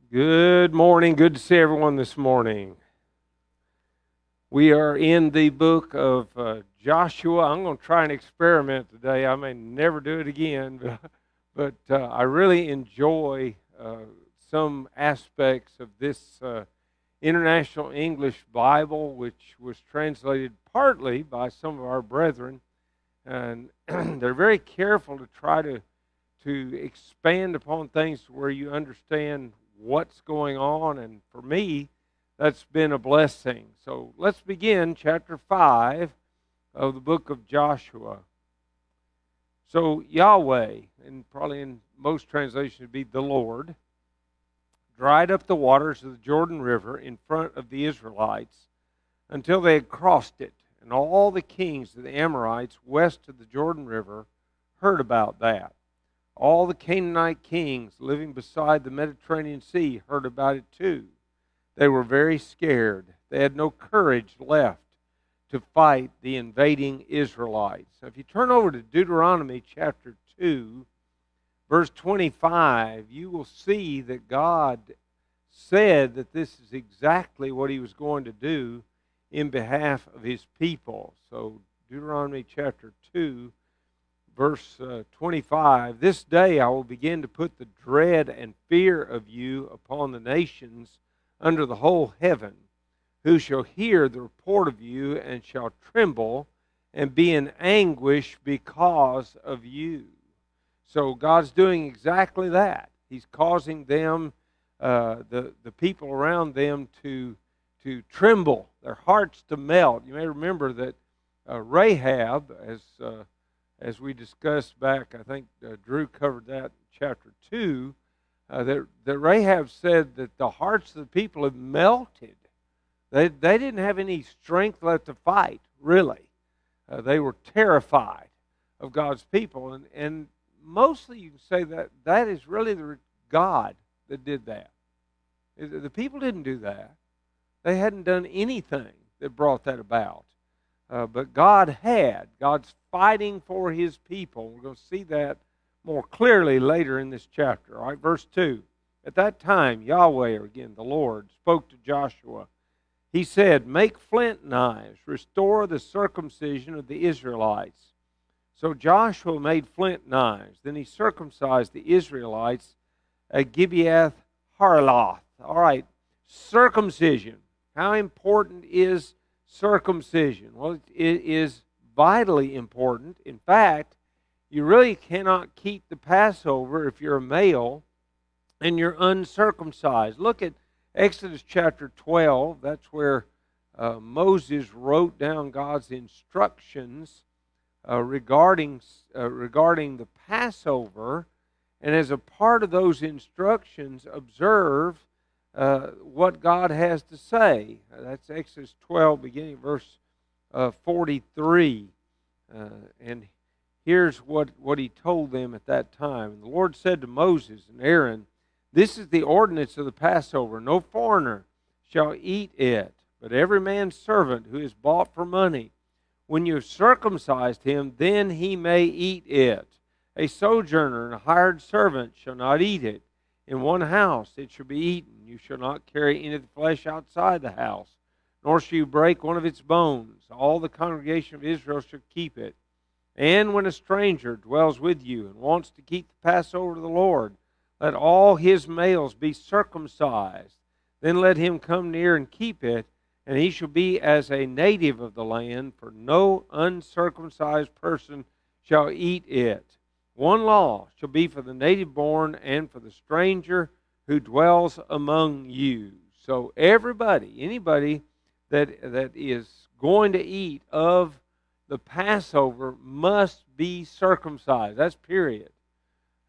Good morning. Good to see everyone this morning. We are in the book of Joshua. I'm going to try an experiment today. I may never do it again, but I really enjoy some aspects of this International English Bible, which was translated partly by some of our brethren. And they're very careful to try to expand upon things where you understand what's going on, and for me, that's been a blessing. So let's begin chapter 5 of the book of Joshua. So Yahweh, and probably in most translations would be the Lord, dried up the waters of the Jordan River in front of the Israelites until they had crossed it, and all the kings of the Amorites west of the Jordan River heard about that. All the Canaanite kings living beside the Mediterranean Sea heard about it too. They were very scared. They had no courage left to fight the invading Israelites. Now, if you turn over to Deuteronomy chapter 2, verse 25, you will see that God said that this is exactly what He was going to do in behalf of His people. So Deuteronomy chapter 2, verse 25, this day I will begin to put the dread and fear of you upon the nations under the whole heaven, who shall hear the report of you and shall tremble and be in anguish because of you. So God's doing exactly that. He's causing them, the people around them, to tremble, their hearts to melt. You may remember that Rahab, as we discussed back, I think Drew covered that in chapter 2, that Rahab said that the hearts of the people had melted. They didn't have any strength left to fight, really. They were terrified of God's people. And mostly you can say that is really the God that did that. The people didn't do that. They hadn't done anything that brought that about. But God had. God's fighting for His people. We're going to see that more clearly later in this chapter. All right, verse 2. At that time, Yahweh, or again the Lord, spoke to Joshua. He said, make flint knives, restore the circumcision of the Israelites. So Joshua made flint knives. Then he circumcised the Israelites at Gibeath Haraloth. All right, circumcision. How important is circumcision? Well, it is vitally important. In fact, you really cannot keep the Passover if you're a male and you're uncircumcised. Look at Exodus chapter 12. That's where Moses wrote down God's instructions regarding the Passover. And as a part of those instructions, observe what God has to say. That's Exodus 12, beginning verse 43. And here's what He told them at that time. And the Lord said to Moses and Aaron, this is the ordinance of the Passover. No foreigner shall eat it, but every man's servant who is bought for money. When you have circumcised him, then he may eat it. A sojourner and a hired servant shall not eat it. In one house it shall be eaten. You shall not carry any of the flesh outside the house, nor shall you break one of its bones. All the congregation of Israel shall keep it. And when a stranger dwells with you and wants to keep the Passover to the Lord, let all his males be circumcised. Then let him come near and keep it, and he shall be as a native of the land, for no uncircumcised person shall eat it. One law shall be for the native born and for the stranger who dwells among you. So anybody that is going to eat of the Passover must be circumcised. That's period.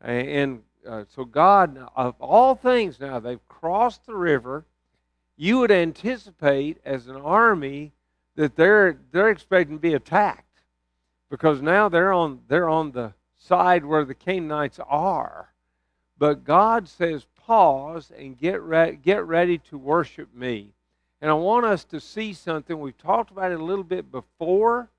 And so God, of all things now, they've crossed the river. You would anticipate as an army that they're expecting to be attacked, because now they're on the side where the Canaanites are. But God says, pause and get ready to worship me. And I want us to see something. We've talked about it a little bit before.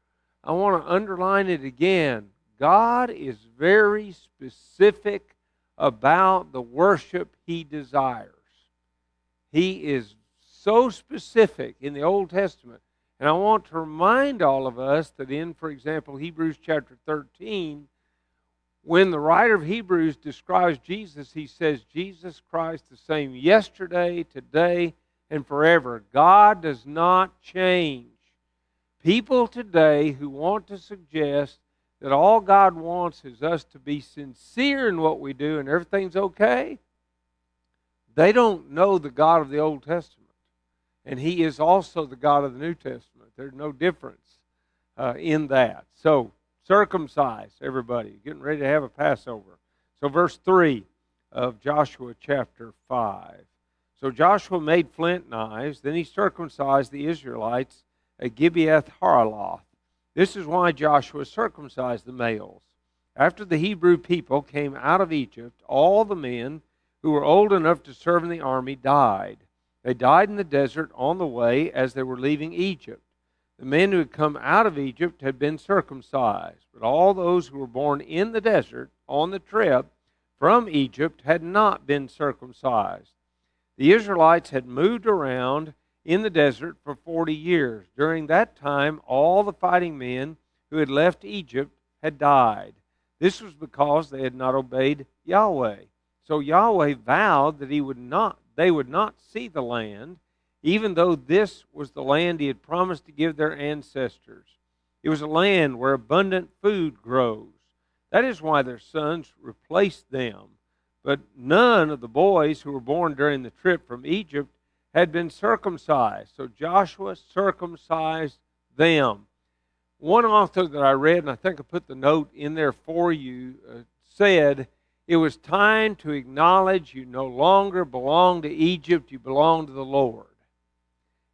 I want to underline it again. God is very specific about the worship He desires. He is so specific in the Old Testament. And I want to remind all of us that in, for example, Hebrews chapter 13, when the writer of Hebrews describes Jesus, he says, Jesus Christ the same yesterday, today, and forever. God does not change. People today who want to suggest that all God wants is us to be sincere in what we do and everything's okay, they don't know the God of the Old Testament. And He is also the God of the New Testament. There's no difference in that. So, circumcise, everybody. Getting ready to have a Passover. So, verse 3 of Joshua chapter 5. So Joshua made flint knives. Then he circumcised the Israelites at Gibeath Haraloth. This is why Joshua circumcised the males. After the Hebrew people came out of Egypt, all the men who were old enough to serve in the army died. They died in the desert on the way as they were leaving Egypt. The men who had come out of Egypt had been circumcised, but all those who were born in the desert on the trip from Egypt had not been circumcised. The Israelites had moved around in the desert for 40 years. During that time, all the fighting men who had left Egypt had died. This was because they had not obeyed Yahweh. So Yahweh vowed that they would not see the land, even though this was the land He had promised to give their ancestors. It was a land where abundant food grows. That is why their sons replaced them. But none of the boys who were born during the trip from Egypt had been circumcised. So Joshua circumcised them. One author that I read, and I think I put the note in there for you, said, it was time to acknowledge you no longer belong to Egypt, you belong to the Lord.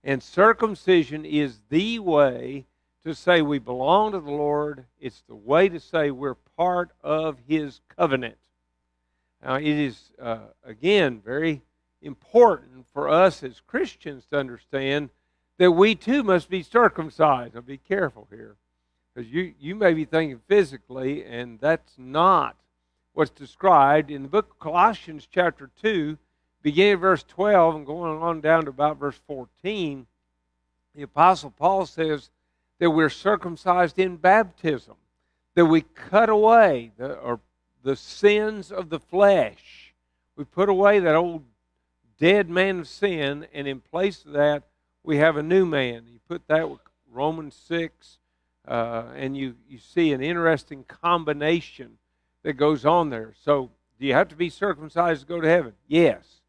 And circumcision is the way to say we belong to the Lord. It's the way to say we're part of His covenant. Now, it is, again, very important for us as Christians to understand that we too must be circumcised. Now, be careful here, because you may be thinking physically, and that's not what's described in the book of Colossians chapter 2, beginning at verse 12 and going on down to about verse 14. The Apostle Paul says that we're circumcised in baptism, that we cut away the sins of the flesh. We put away that old dead man of sin, and in place of that, we have a new man. You put that with Romans 6, and you see an interesting combination that goes on there. So, do you have to be circumcised to go to heaven? Yes.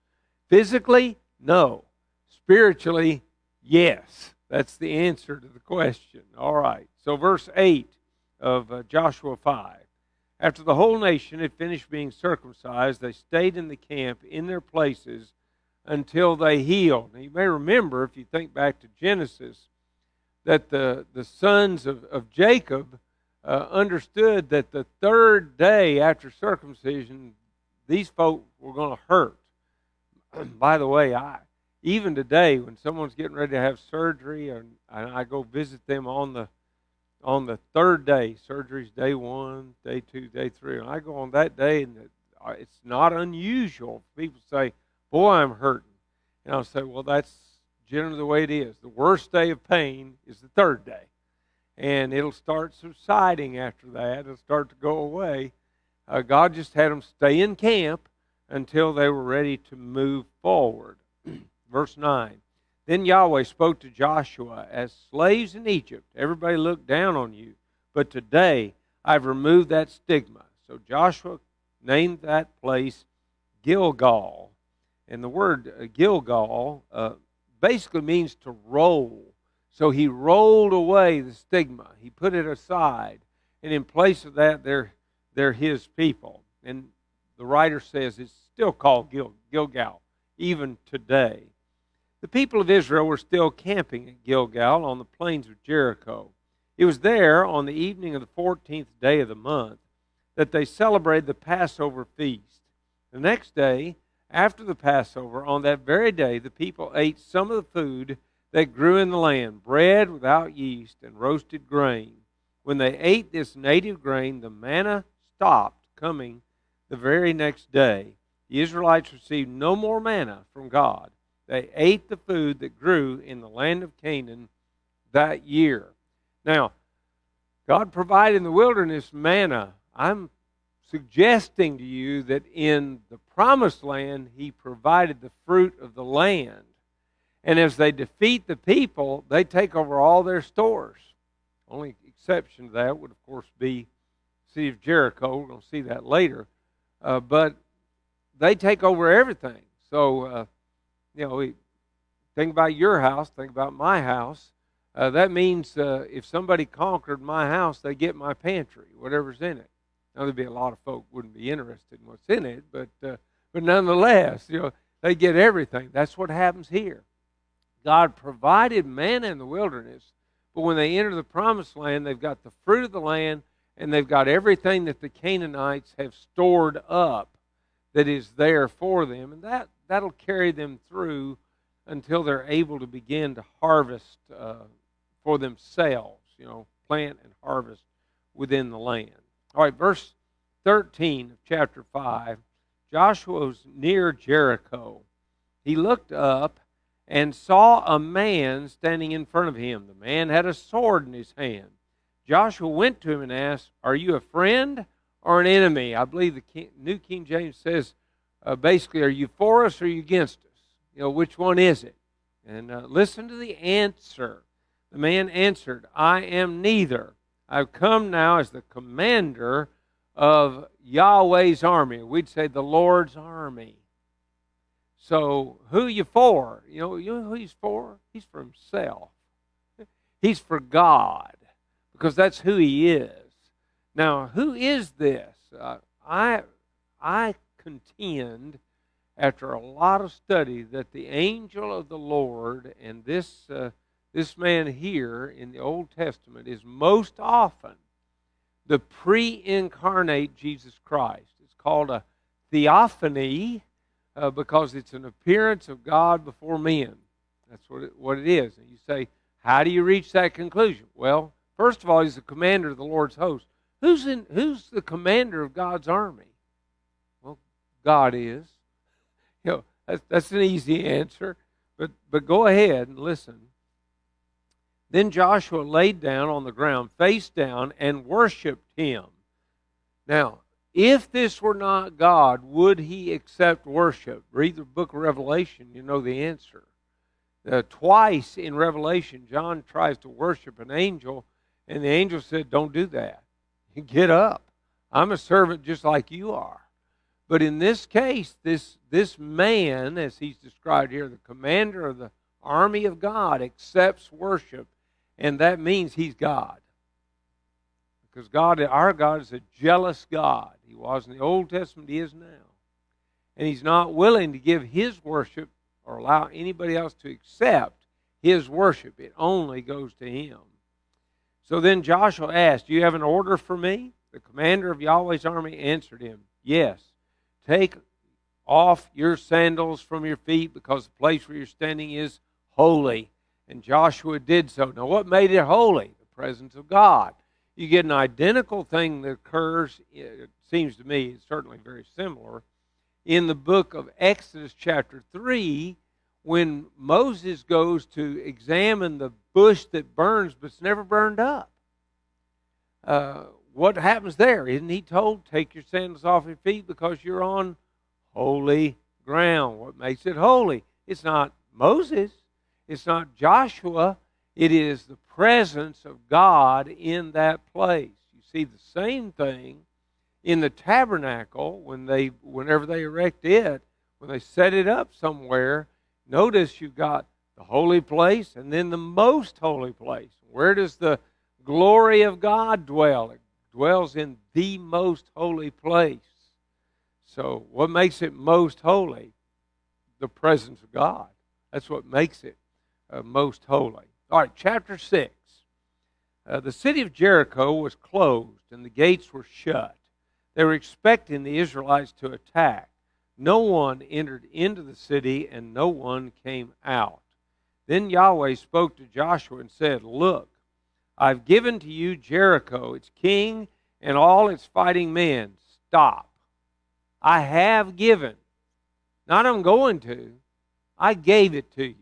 Physically? No. Spiritually? Yes. That's the answer to the question. All right. So, verse 8 of Joshua 5. After the whole nation had finished being circumcised, they stayed in the camp in their places until they healed. Now, you may remember, if you think back to Genesis, that the sons of Jacob understood that the third day after circumcision, these folk were going to hurt. By the way, even today, when someone's getting ready to have surgery, and I go visit them on the third day, surgery's day 1, day 2, day 3, and I go on that day, and it's not unusual for people to say, boy, I'm hurting. And I'll say, well, that's generally the way it is. The worst day of pain is the third day. And it'll start subsiding after that. It'll start to go away. God just had them stay in camp until they were ready to move forward. Verse 9. Then Yahweh spoke to Joshua, as slaves in Egypt, everybody looked down on you, but today I've removed that stigma. So Joshua named that place Gilgal. And the word Gilgal basically means to roll. So he rolled away the stigma. He put it aside. And in place of that, they're his people. And the writer says it's still called Gilgal, even today. The people of Israel were still camping at Gilgal on the plains of Jericho. It was there on the evening of the 14th day of the month that they celebrated the Passover feast. The next day, after the Passover, on that very day, the people ate some of the food that grew in the land, bread without yeast and roasted grain. When they ate this native grain, the manna stopped coming the very next day. The Israelites received no more manna from God. They ate the food that grew in the land of Canaan that year. Now, God provided in the wilderness manna. I'm suggesting to you that in the promised land, He provided the fruit of the land. And as they defeat the people, they take over all their stores. Only exception to that would, of course, be the city of Jericho. We're going to see that later. But they take over everything. So, think about your house, think about my house. That means if somebody conquered my house, they get my pantry, whatever's in it. Now, there'd be a lot of folk who wouldn't be interested in what's in it, but nonetheless, they get everything. That's what happens here. God provided manna in the wilderness, but when they enter the promised land, they've got the fruit of the land, and they've got everything that the Canaanites have stored up that is there for them, and that'll carry them through until they're able to begin to harvest for themselves, plant and harvest within the land. All right, verse 13 of chapter 5, Joshua was near Jericho. He looked up and saw a man standing in front of him. The man had a sword in his hand. Joshua went to him and asked, "Are you a friend or an enemy?" I believe the New King James says, basically, "Are you for us or are you against us?" Which one is it? And listen to the answer. The man answered, "I am neither. I've come now as the commander of Yahweh's army." We'd say the Lord's army. So who are you for? You know who he's for? He's for himself. He's for God, because that's who he is. Now, who is this? I contend, after a lot of study, that the angel of the Lord and this man here in the Old Testament is most often the pre-incarnate Jesus Christ. It's called a theophany because it's an appearance of God before men. That's what it is. And you say, how do you reach that conclusion? Well, first of all, he's the commander of the Lord's host. Who's the commander of God's army? Well, God is. That's an easy answer. But go ahead and listen. Then Joshua laid down on the ground, face down, and worshipped him. Now, if this were not God, would he accept worship? Read the book of Revelation, you know the answer. Twice in Revelation, John tries to worship an angel, and the angel said, "Don't do that. Get up. I'm a servant just like you are." But in this case, this man, as he's described here, the commander of the army of God, accepts worship, and that means he's God. Because our God is a jealous God. He was in the Old Testament, he is now. And he's not willing to give his worship or allow anybody else to accept his worship. It only goes to him. So then Joshua asked, "Do you have an order for me?" The commander of Yahweh's army answered him, "Yes. Take off your sandals from your feet, because the place where you're standing is holy." And Joshua did so. Now, what made it holy? The presence of God. You get an identical thing that occurs, it seems to me, it's certainly very similar, in the book of Exodus chapter 3, when Moses goes to examine the bush that burns but's never burned up. What happens there? Isn't he told, take your sandals off your feet because you're on holy ground? What makes it holy? It's not Moses. It's not Joshua. It is the presence of God in that place. You see the same thing in the tabernacle whenever they erect it, when they set it up somewhere. Notice you've got the holy place and then the most holy place. Where does the glory of God dwell? It dwells in the most holy place. So what makes it most holy? The presence of God. That's what makes it most holy. All right, chapter 6. The city of Jericho was closed and the gates were shut. They were expecting the Israelites to attack. No one entered into the city and no one came out. Then Yahweh spoke to Joshua and said, "Look, I've given to you Jericho, its king, and all its fighting men." Stop. I have given. Not I'm going to. I gave it to you.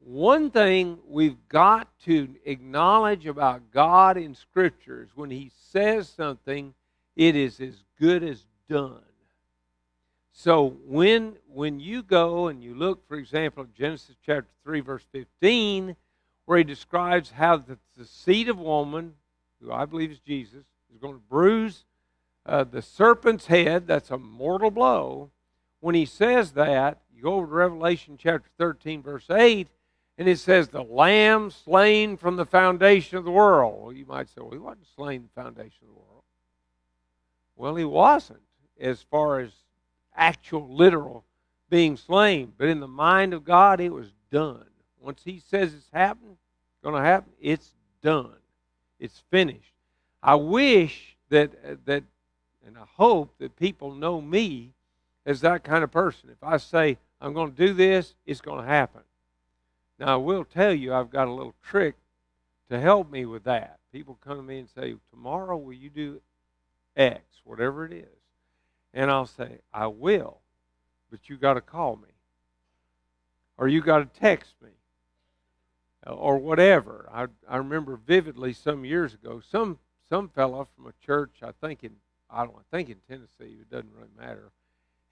One thing we've got to acknowledge about God in Scripture is when He says something, it is as good as done. So when you go and you look, for example, at Genesis chapter 3, verse 15, where He describes how the seed of woman, who I believe is Jesus, is going to bruise the serpent's head. That's a mortal blow. When He says that, you go over to Revelation chapter 13, verse 8, and it says, the Lamb slain from the foundation of the world. Well, you might say, well, He wasn't slain from the foundation of the world. Well, He wasn't, as far as actual, literal being slain. But in the mind of God, it was done. Once He says it's happened, going to happen, it's done. It's finished. I wish that, and I hope that people know me as that kind of person. If I say, I'm going to do this, it's going to happen. Now, I will tell you, I've got a little trick to help me with that. People come to me and say, tomorrow will you do X, whatever it is? And I'll say, I will, but you got to call me. Or you got to text me. Or whatever. I remember vividly some years ago, some fella from a church, I think in Tennessee, it doesn't really matter.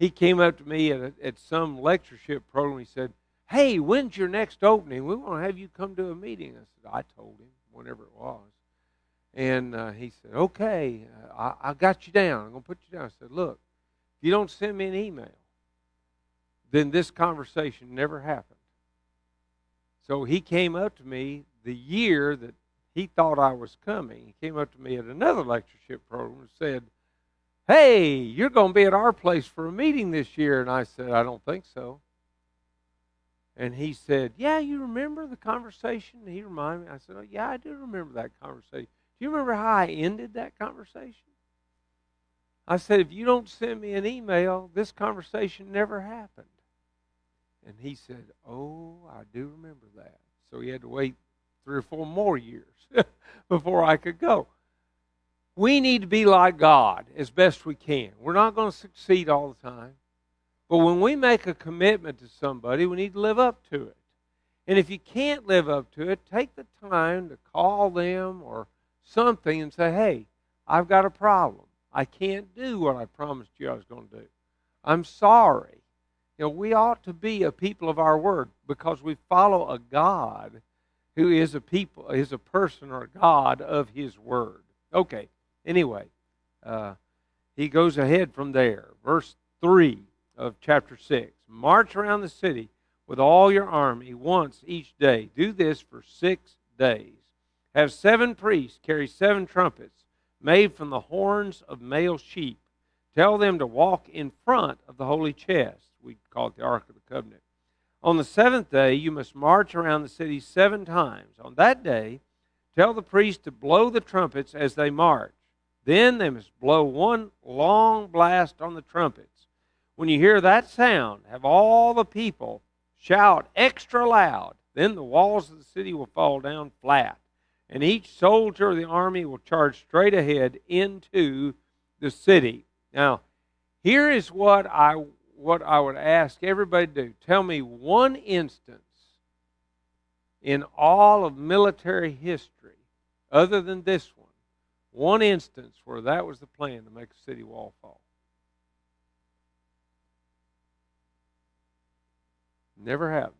He came up to me at some lectureship program. He said, hey, when's your next opening? We want to have you come to a meeting. I told him, whenever it was. And he said, okay, I got you down. I'm going to put you down. I said, look, if you don't send me an email, then this conversation never happened. So he came up to me the year that he thought I was coming. He came up to me at another lectureship program and said, hey, you're going to be at our place for a meeting this year. And I said, I don't think so. And he said, yeah, you remember the conversation? And he reminded me. I said, oh, yeah, I do remember that conversation. Do you remember how I ended that conversation? I said, if you don't send me an email, this conversation never happened. And he said, oh, I do remember that. So he had to wait 3 or 4 more years before I could go. We need to be like God as best we can. We're not going to succeed all the time. But when we make a commitment to somebody, we need to live up to it. And if you can't live up to it, take the time to call them or something and say, hey, I've got a problem. I can't do what I promised you I was going to do. I'm sorry. You know, we ought to be a people of our word because we follow a God who is a person or a God of His word. Okay, anyway, he goes ahead from there. Verse 3 of chapter 6. March around the city with all your army once each day. Do this for 6 days. Have 7 priests carry 7 trumpets made from the horns of male sheep. Tell them to walk in front of the holy chest. We call it the Ark of the Covenant. On the 7th day, you must march around the city 7 times. On that day, tell the priests to blow the trumpets as they march. Then they must blow one long blast on the trumpets. When you hear that sound, have all the people shout extra loud. Then the walls of the city will fall down flat, and each soldier of the army will charge straight ahead into the city. Now, here is what I would ask everybody to do. Tell me one instance in all of military history, other than this one instance where that was the plan to make a city wall fall. Never happened.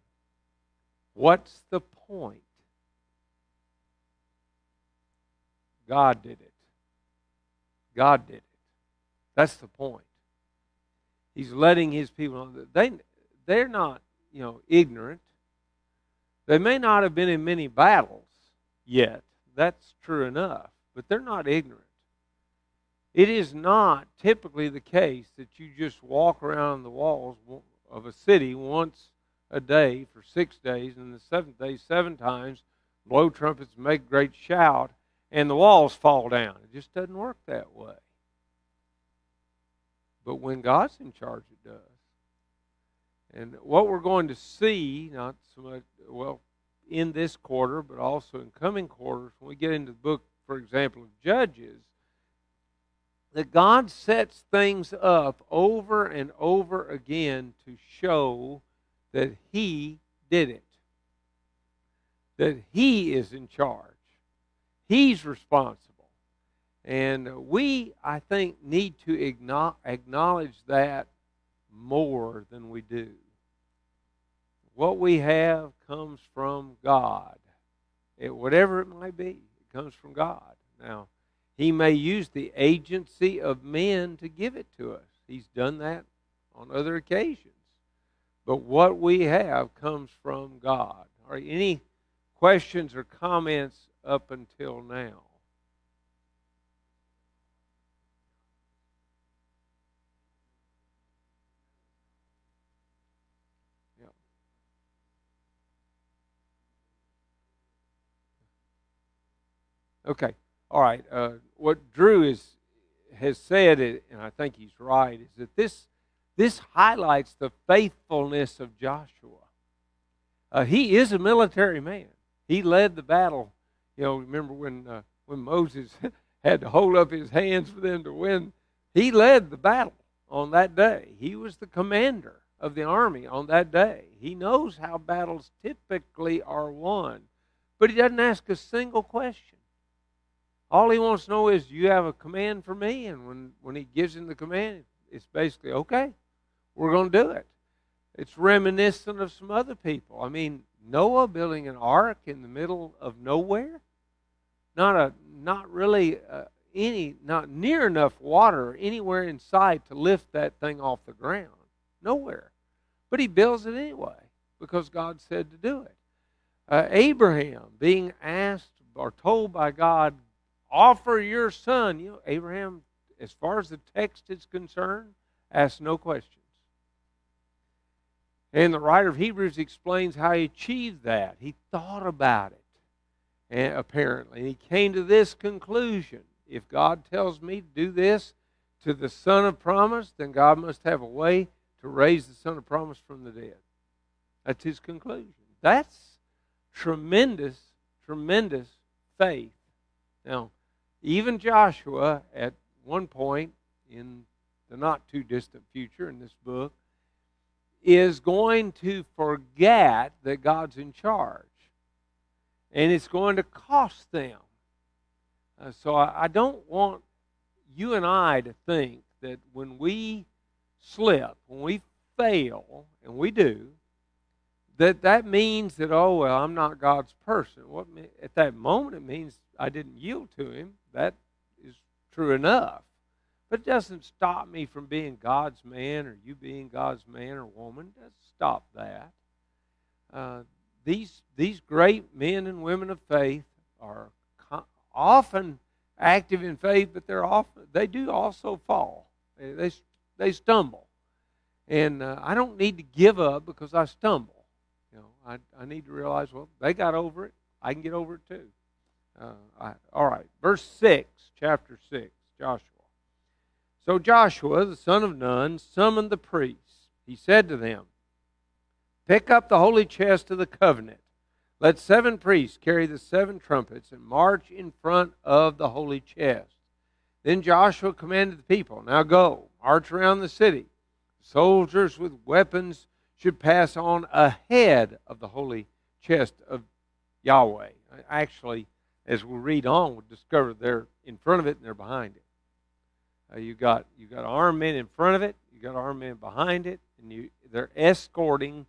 What's the point? God did it. God did it. That's the point. He's letting His people know that they're not, ignorant. They may not have been in many battles yet. That's true enough. But they're not ignorant. It is not typically the case that you just walk around the walls of a city once a day for 6 days, and the 7th day 7 times, blow trumpets, make a great shout, and the walls fall down. It just doesn't work that way. But when God's in charge, it does. And what we're going to see, not so much, in this quarter, but also in coming quarters, when we get into the book, for example, of Judges, that God sets things up over and over again to show that He did it, that He is in charge. He's responsible. And we, I think, need to acknowledge that more than we do. What we have comes from God. Whatever it might be, it comes from God. Now, He may use the agency of men to give it to us. He's done that on other occasions. But what we have comes from God. All right, any questions or comments up until now? Okay. All right. What Drew has said, and I think he's right, is that this highlights the faithfulness of Joshua. He is a military man. He led the battle. You know, remember when Moses had to hold up his hands for them to win? He led the battle on that day. He was the commander of the army on that day. He knows how battles typically are won, but he doesn't ask a single question. All he wants to know is, do you have a command for me? And when he gives him the command, it's basically, okay, we're going to do it. It's reminiscent of some other people. I mean, Noah building an ark in the middle of nowhere, not near enough water anywhere in sight to lift that thing off the ground. Nowhere. But he builds it anyway because God said to do it. Abraham being asked or told by God, offer your son. You know, Abraham, as far as the text is concerned, asked no questions. And the writer of Hebrews explains how he achieved that. He thought about it, and apparently. He came to this conclusion. If God tells me to do this to the son of promise, then God must have a way to raise the son of promise from the dead. That's his conclusion. That's tremendous, tremendous faith. Now, even Joshua, at one point in the not too distant future in this book, is going to forget that God's in charge. And it's going to cost them. So I don't want you and I to think that when we slip, when we fail, and we do, that means that, oh, well, I'm not God's person. At that moment, it means I didn't yield to Him. That is true enough. But it doesn't stop me from being God's man or you being God's man or woman. It doesn't stop that. These great men and women of faith are often active in faith, but they do also fall. They stumble. And I don't need to give up because I stumble. You know, I need to realize, well, they got over it. I can get over it too. All right, verse 6, chapter 6, Joshua. So Joshua, the son of Nun, summoned the priests. He said to them, pick up the holy chest of the covenant. Let 7 priests carry the 7 trumpets and march in front of the holy chest. Then Joshua commanded the people, now go, march around the city. Soldiers with weapons should pass on ahead of the holy chest of Yahweh. Actually, as we read on, we'll discover they're in front of it and they're behind it. You got armed men in front of it, you got armed men behind it, and they're escorting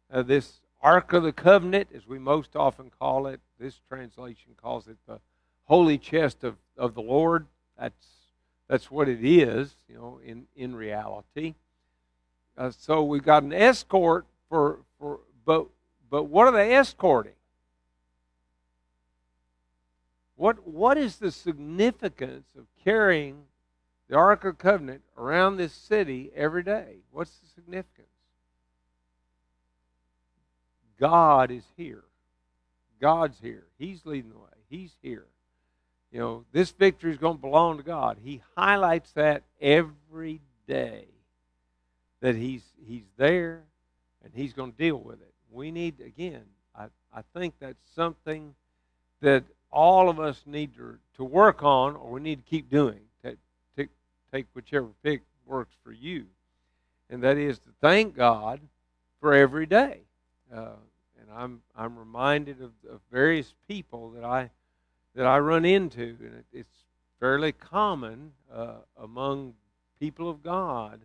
this Ark of the Covenant, as we most often call it. This translation calls it the holy chest of the Lord. That's what it is, you know, in reality. So we've got an escort but what are they escorting? What is the significance of carrying the Ark of the Covenant around this city every day? What's the significance? God is here. God's here. He's leading the way. He's here. You know, this victory is going to belong to God. He highlights that every day, that He's there and He's going to deal with it. We need, again, I think that's something that all of us need to work on, or we need to keep doing. Take whichever pick works for you. And that is to thank God for every day. And I'm reminded of various people that I run into, and it's fairly common among people of God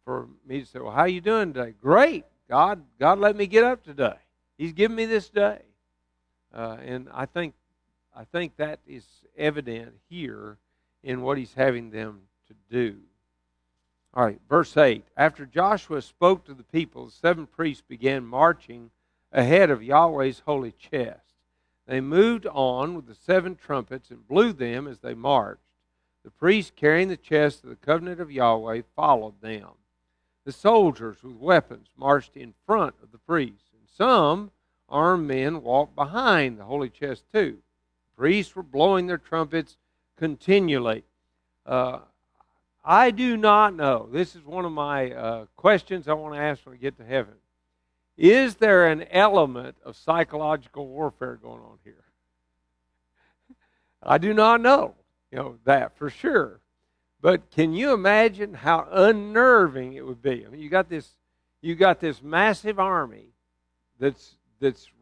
for me to say, "Well, how you doing today?" "Great. God let me get up today. He's given me this day." And I think that is evident here in what he's having them to do. All right, verse 8. After Joshua spoke to the people, the 7 priests began marching ahead of Yahweh's holy chest. They moved on with the 7 trumpets and blew them as they marched. The priests carrying the chest of the covenant of Yahweh followed them. The soldiers with weapons marched in front of the priests, and some armed men walked behind the holy chest too. The priests were blowing their trumpets continually. I do not know. This is one of my questions I want to ask when we get to heaven. Is there an element of psychological warfare going on here? I do not know, that for sure. But can you imagine how unnerving it would be? I mean, you got this massive army that's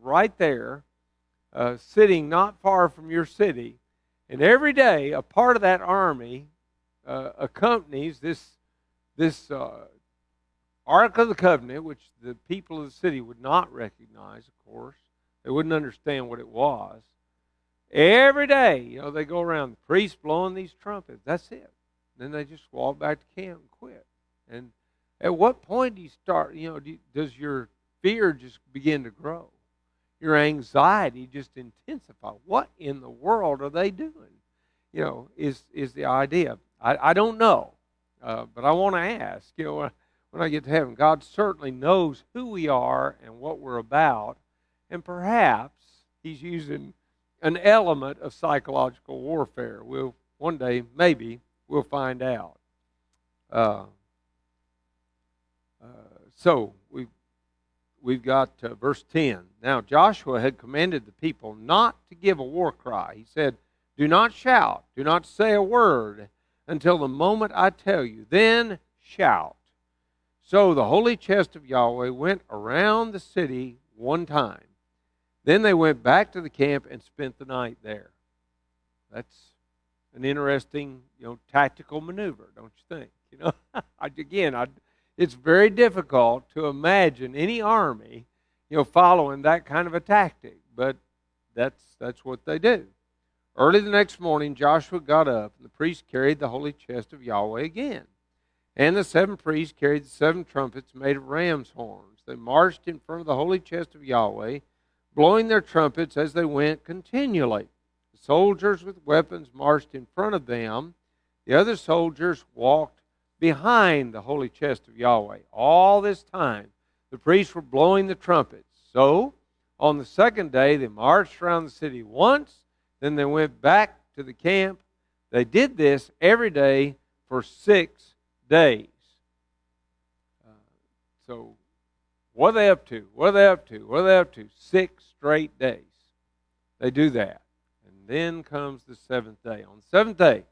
right there, sitting not far from your city, and every day a part of that army accompanies this Ark of the Covenant, which the people of the city would not recognize, of course. They wouldn't understand what it was. Every day, they go around, the priests blowing these trumpets. That's it. Then they just walk back to camp and quit. And at what point do you start, does your fear just begin to grow? Your anxiety just intensify. What in the world are they doing? Is the idea. I don't know, but I want to ask, when I get to heaven, God certainly knows who we are and what we're about, and perhaps He's using an element of psychological warfare. We'll one day, maybe, we'll find out. So we've got verse 10. Now Joshua had commanded the people not to give a war cry. He said, "Do not shout, do not say a word until the moment I tell you. Then shout." So the holy chest of Yahweh went around the city one time. Then they went back to the camp and spent the night there. That's an interesting, tactical maneuver, don't you think? It's very difficult to imagine any army, following that kind of a tactic, but that's what they do. Early the next morning, Joshua got up, and the priests carried the holy chest of Yahweh again. And the 7 priests carried the 7 trumpets made of ram's horns. They marched in front of the holy chest of Yahweh, blowing their trumpets as they went continually. The soldiers with weapons marched in front of them. The other soldiers walked behind the holy chest of Yahweh. All this time, the priests were blowing the trumpets. So, on the second day, they marched around the city once. Then they went back to the camp. They did this every day for 6 days. So, what are they up to? What are they up to? What are they up to? 6 straight days. They do that. And then comes the 7th day. On the 7th day,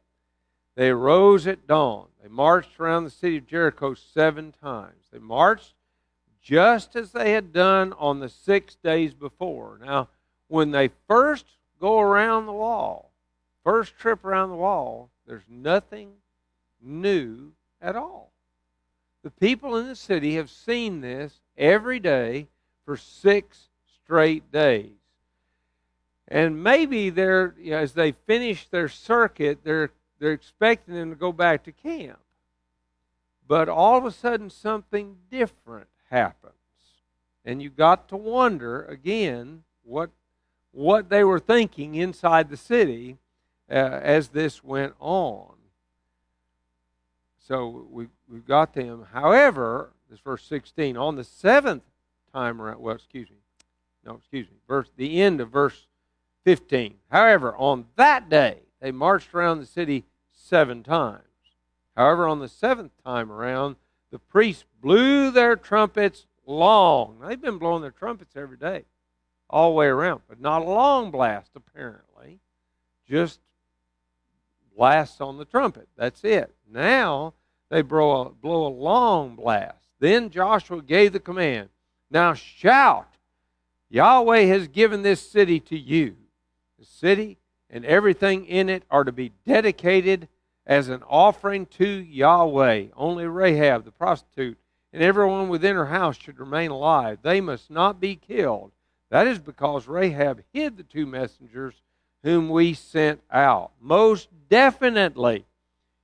they arose at dawn. They marched around the city of Jericho 7 times. They marched just as they had done on the 6 days before. Now, when they first go around the wall, first trip around the wall, there's nothing new at all. The people in the city have seen this every day for 6 straight days. And maybe as they finish their circuit, they're expecting them to go back to camp. But all of a sudden something different happens. And you got to wonder again what they were thinking inside the city as this went on. So we've got them. However, this verse 16, on the 7th time around, the end of verse 15. However, on that day, they marched around the city 7 times. However, on the 7th time around, the priests blew their trumpets long. They've been blowing their trumpets every day, all the way around, but not a long blast, apparently. Just blasts on the trumpet. That's it. Now they blow a long blast. Then Joshua gave the command, Now shout, Yahweh has given this city to you. The city and everything in it are to be dedicated as an offering to Yahweh. Only Rahab, the prostitute, and everyone within her house should remain alive. They must not be killed. That is because Rahab hid the two messengers whom we sent out. Most definitely,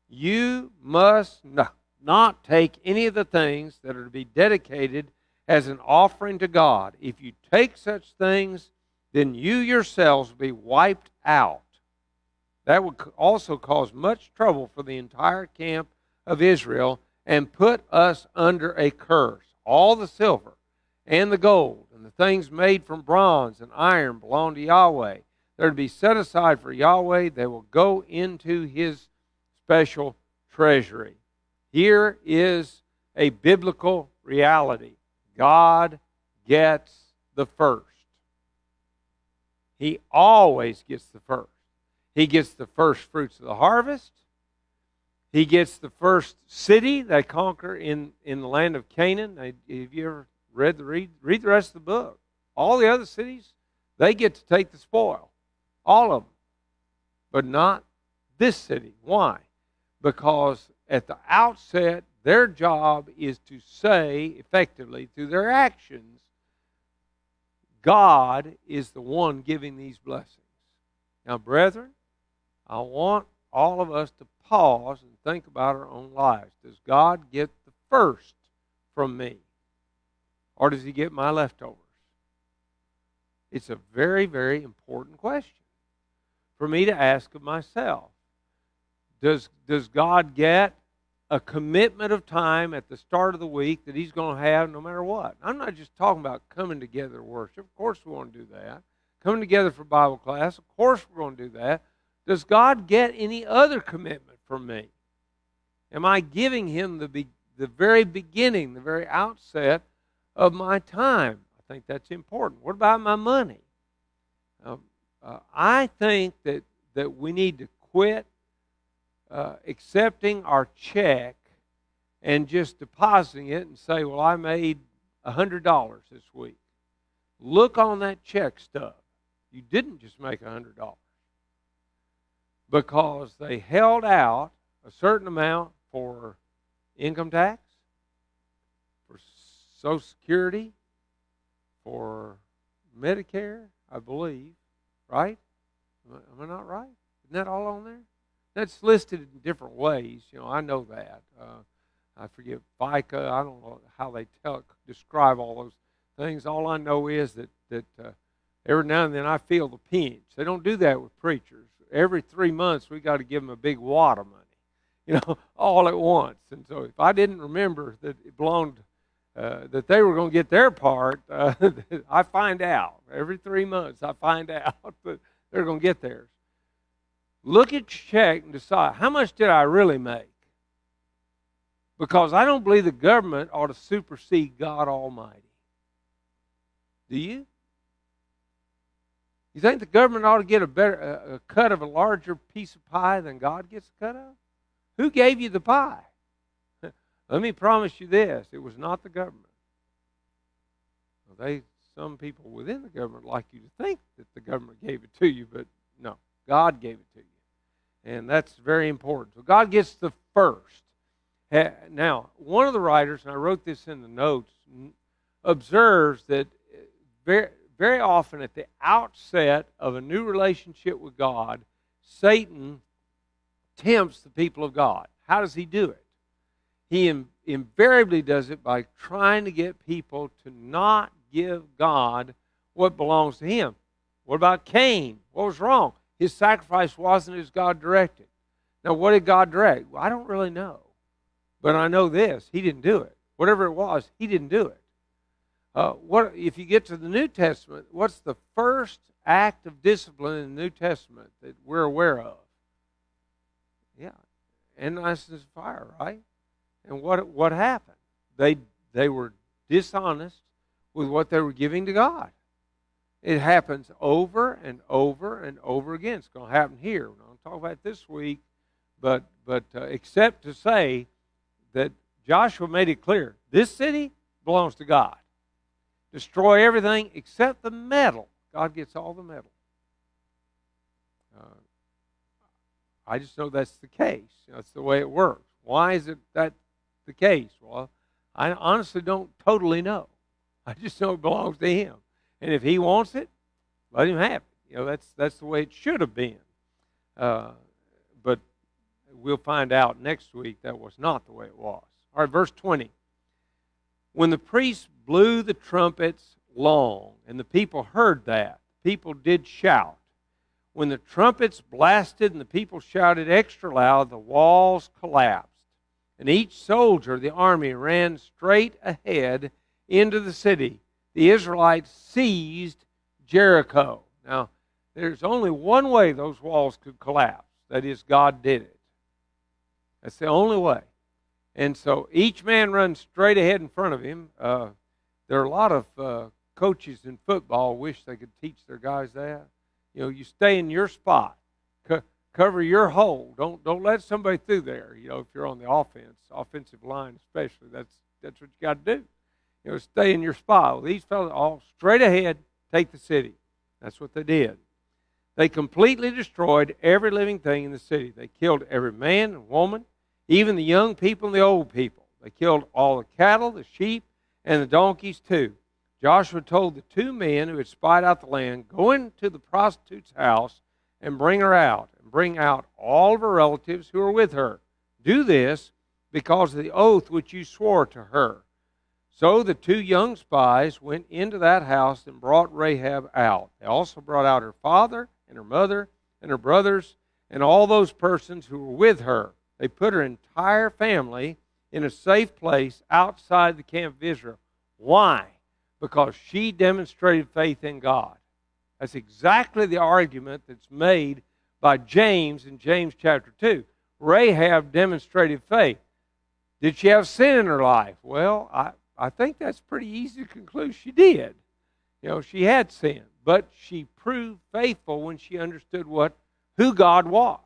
you must not take any of the things that are to be dedicated as an offering to God. If you take such things, then you yourselves will be wiped out. That would also cause much trouble for the entire camp of Israel and put us under a curse. All the silver and the gold and the things made from bronze and iron belong to Yahweh. They're to be set aside for Yahweh. They will go into His special treasury. Here is a biblical reality. God gets the first. He always gets the first. He gets the first fruits of the harvest. He gets the first city they conquer in the land of Canaan. Have you ever read the rest of the book? All the other cities, they get to take the spoil. All of them. But not this city. Why? Because at the outset, their job is to say, effectively, through their actions, God is the one giving these blessings. Now, brethren, I want all of us to pause and think about our own lives. Does God get the first from me? Or does He get my leftovers? It's a very, very important question for me to ask of myself. Does God get a commitment of time at the start of the week that He's going to have no matter what? I'm not just talking about coming together to worship. Of course we want to do that. Coming together for Bible class. Of course we're going to do that. Does God get any other commitment from me? Am I giving Him the very beginning, the very outset of my time? I think that's important. What about my money? I think that we need to quit accepting our check and just depositing it and say, well, I made $100 this week. Look on that check stub. You didn't just make $100 because they held out a certain amount for income tax, for Social Security, for Medicare, I believe, right? Am I not right? Isn't that all on there? That's listed in different ways. You know, I know that. I forget FICA. I don't know how they describe all those things. All I know is that every now and then I feel the pinch. They don't do that with preachers. Every 3 months we got to give them a big wad of money, all at once. And so if I didn't remember that it belonged, that they were going to get their part, I find out. Every 3 months I find out that they're going to get theirs. Look at your check and decide, how much did I really make? Because I don't believe the government ought to supersede God Almighty. Do you? You think the government ought to get a cut of a larger piece of pie than God gets a cut of? Who gave you the pie? Let me promise you this, it was not the government. Some people within the government like you to think that the government gave it to you, but no, God gave it to you. And that's very important. So God gets the first. Now, one of the writers, and I wrote this in the notes, observes that very, very often at the outset of a new relationship with God, Satan tempts the people of God. How does he do it? He invariably does it by trying to get people to not give God what belongs to Him. What about Cain? What was wrong? His sacrifice wasn't as God directed. Now, what did God direct? Well, I don't really know. But I know this, He didn't do it. Whatever it was, He didn't do it. If you get to the New Testament, what's the first act of discipline in the New Testament that we're aware of? Yeah, Ananias and Sapphira, right? And what happened? They were dishonest with what they were giving to God. It happens over and over and over again. It's going to happen here. We're not going to talk about it this week, but except to say that Joshua made it clear, this city belongs to God. destroy everything except the metal. God gets all the metal. I just know that's the case. That's the way it works. Why is it that the case? Well, I honestly don't totally know. I just know it belongs to Him. And if He wants it, let Him have it. That's the way it should have been. But we'll find out next week that was not the way it was. All right, verse 20. When the priests blew the trumpets long, and the people heard that, people did shout. When the trumpets blasted and the people shouted extra loud, the walls collapsed. And each soldier of the army ran straight ahead into the city. The Israelites seized Jericho. Now, there's only one way those walls could collapse. That is, God did it. That's the only way. And so each man runs straight ahead in front of him. There are a lot of coaches in football wish they could teach their guys that. You stay in your spot. Cover your hole. Don't let somebody through there. If you're on the offensive line especially, that's what you got to do. Stay in your spot. Well, these fellows all straight ahead, take the city. That's what they did. They completely destroyed every living thing in the city. They killed every man and woman, even the young people and the old people. They killed all the cattle, the sheep, and the donkeys too. Joshua told the two men who had spied out the land, go into the prostitute's house and bring her out, and bring out all of her relatives who are with her. Do this because of the oath which you swore to her. So the two young spies went into that house and brought Rahab out. They also brought out her father and her mother and her brothers and all those persons who were with her. They put her entire family in a safe place outside the camp of Israel. Why? Because she demonstrated faith in God. That's exactly the argument that's made by James in James chapter 2. Rahab demonstrated faith. Did she have sin in her life? Well, I think that's pretty easy to conclude she did. She had sin, but she proved faithful when she understood who God was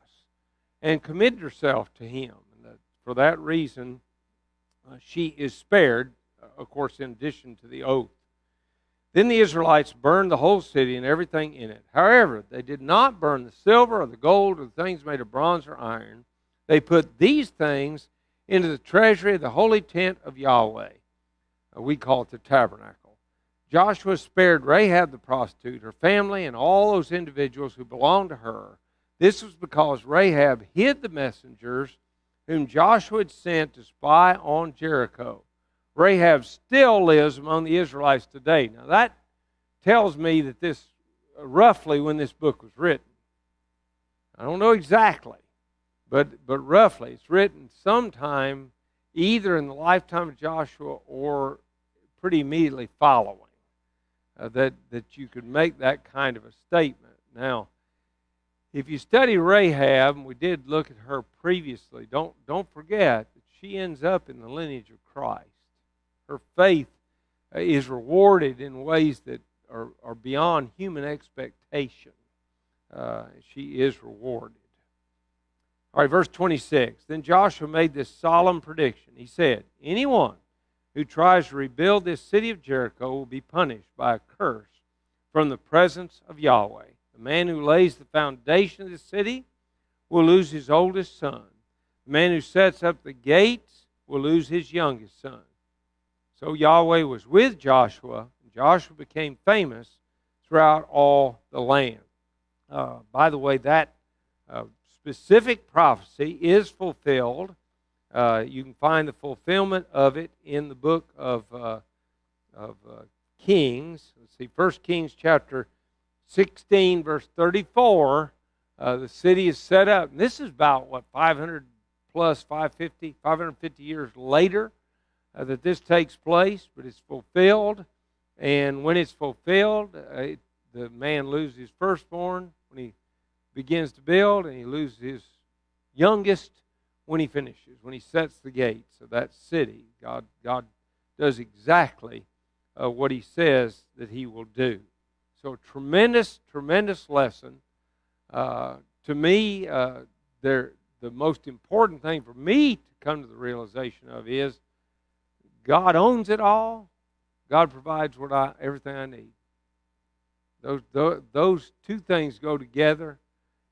and committed herself to Him. And for that reason, she is spared, of course, in addition to the oath. Then the Israelites burned the whole city and everything in it. However, they did not burn the silver or the gold or the things made of bronze or iron. They put these things into the treasury of the holy tent of Yahweh. We call it the tabernacle. Joshua spared Rahab the prostitute, her family, and all those individuals who belonged to her. This was because Rahab hid the messengers whom Joshua had sent to spy on Jericho. Rahab still lives among the Israelites today. Now that tells me that this, roughly when this book was written. I don't know exactly, but roughly it's written sometime either in the lifetime of Joshua or pretty immediately following. That you could make that kind of a statement. Now, if you study Rahab, and we did look at her previously, don't forget that she ends up in the lineage of Christ. Her faith is rewarded in ways that are beyond human expectation. She is rewarded. All right, verse 26. Then Joshua made this solemn prediction. He said, anyone who tries to rebuild this city of Jericho will be punished by a curse from the presence of Yahweh. The man who lays the foundation of the city will lose his oldest son. The man who sets up the gates will lose his youngest son. So Yahweh was with Joshua, and Joshua became famous throughout all the land. By the way, that specific prophecy is fulfilled. You can find the fulfillment of it in the book of Kings. Let's see, 1 Kings chapter 16, verse 34. The city is set up. And this is about, 500 plus 550 years later that this takes place, but it's fulfilled. And when it's fulfilled, the man loses his firstborn when he begins to build, and he loses his youngest when he finishes, when he sets the gates of that city. God does exactly what He says that He will do. So tremendous lesson. To me, the most important thing for me to come to the realization of is God owns it all. God provides everything I need. Those two things go together,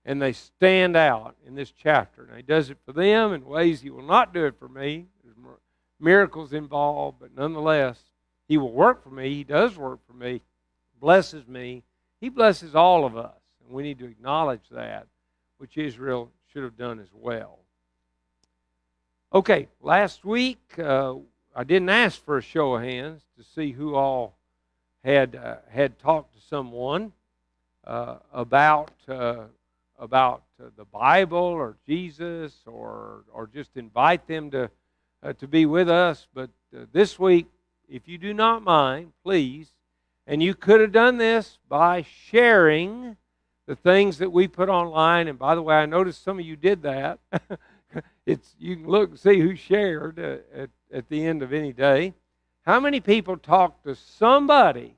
and they stand out in this chapter. And He does it for them in ways He will not do it for me. There's miracles involved, but nonetheless, He will work for me. He does work for me, blesses me. He blesses all of us, and we need to acknowledge that, which Israel should have done as well. Okay, last week I didn't ask for a show of hands to see who all had talked to someone about the Bible or Jesus, or just invite them to be with us. But this week, if you do not mind, please, and you could have done this by sharing the things that we put online. And by the way, I noticed some of you did that. You can look and see who shared at the end of any day. How many people talked to somebody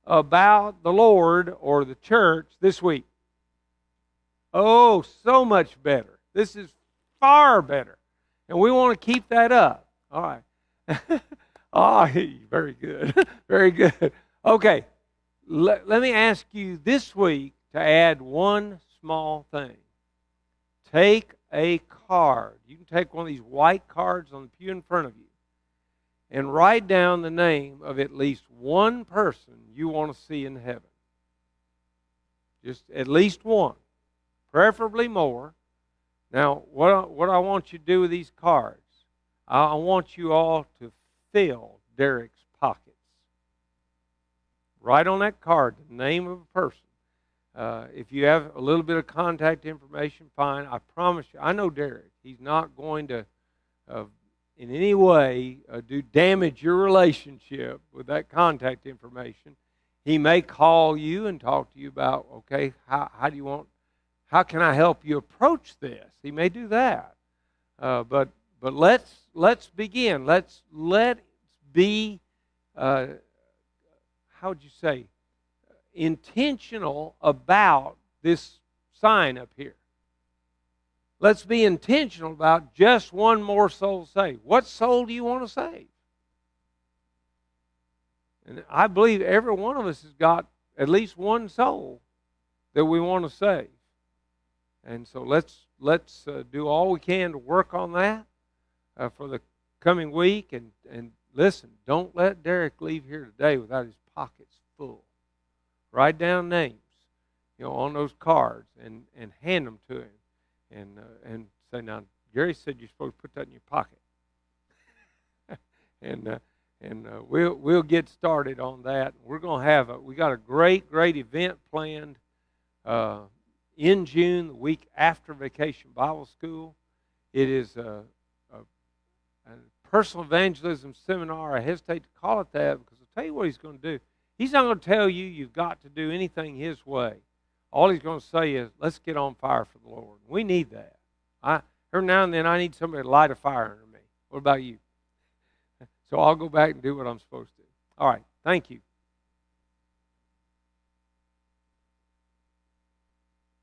about the Lord or the church this week? Oh, so much better. This is far better. And we want to keep that up. All right. Very good. Very good. Okay. Let me ask you this week to add one small thing. Take a card. You can take one of these white cards on the pew in front of you and write down the name of at least one person you want to see in heaven. Just at least one. Preferably more. Now, what I want you to do with these cards, I want you all to fill Derek's pockets. Write on that card the name of a person. If you have a little bit of contact information, fine. I promise you, I know Derek. He's not going to, in any way, damage your relationship with that contact information. He may call you and talk to you about, okay, how can I help you approach this? He may do that. But let's begin. Let's be, how would you say, intentional about this sign up here. Let's be intentional about just one more soul saved. What soul do you want to save? And I believe every one of us has got at least one soul that we want to save. And so let's do all we can to work on that for the coming week. And listen, don't let Derek leave here today without his pockets full. Write down names, on those cards and hand them to him, and say, now Gary said you're supposed to put that in your pocket, and we'll get started on that. We're going to we got a great event planned in June, the week after Vacation Bible School. It is a personal evangelism seminar. I hesitate to call it that because I'll tell you what he's going to do. He's not going to tell you you've got to do anything his way. All he's going to say is, let's get on fire for the Lord. We need that. Every now and then I need somebody to light a fire under me. What about you? So I'll go back and do what I'm supposed to. All right. Thank you.